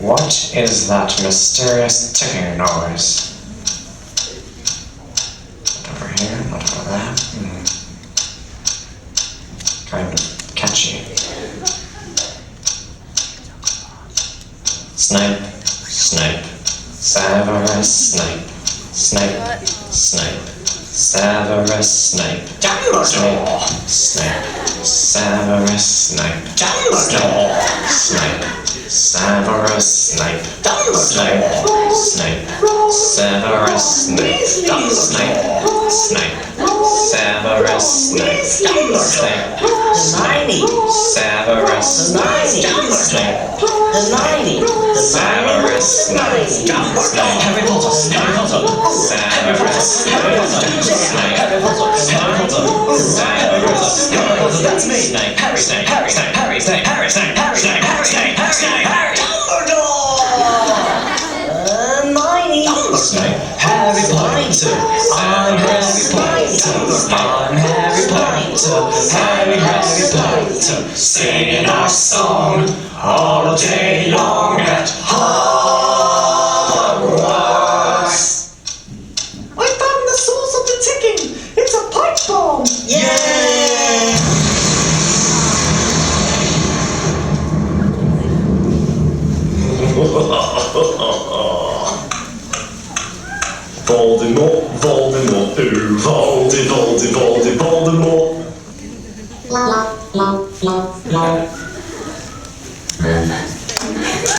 What is that mysterious ticking noise? Not over here, not over there. Kind of catchy. Snape, Snape, Severus Snape, Snape, Snape, Severus Snape, Snape, Snape, Severus Snape, Snape, Snape, Severus Snape, Snape, Snape, Severus Snape, Snape, Snape, Severus Snape, Snape, Snape, Severus Snape, Snape, Severus Snape, Harry Potter, Harry Potter, Severus Snape, Harry Potter, Severus Snape, that's me, Snape, Harry Snape, Harry Snape, Harry Snape, Harry Snape, Harry Snape, Harry Snape, Harry Snape, Harry Hermione, Snape, Harry Potter, I'm Harry Potter, I'm Harry Potter, Harry Potter, singing our song all day long at Hogwarts. I found the source of the ticking. It's a pipe bomb. Yay! Voldemort, Voldemort, ooh, Voldemort.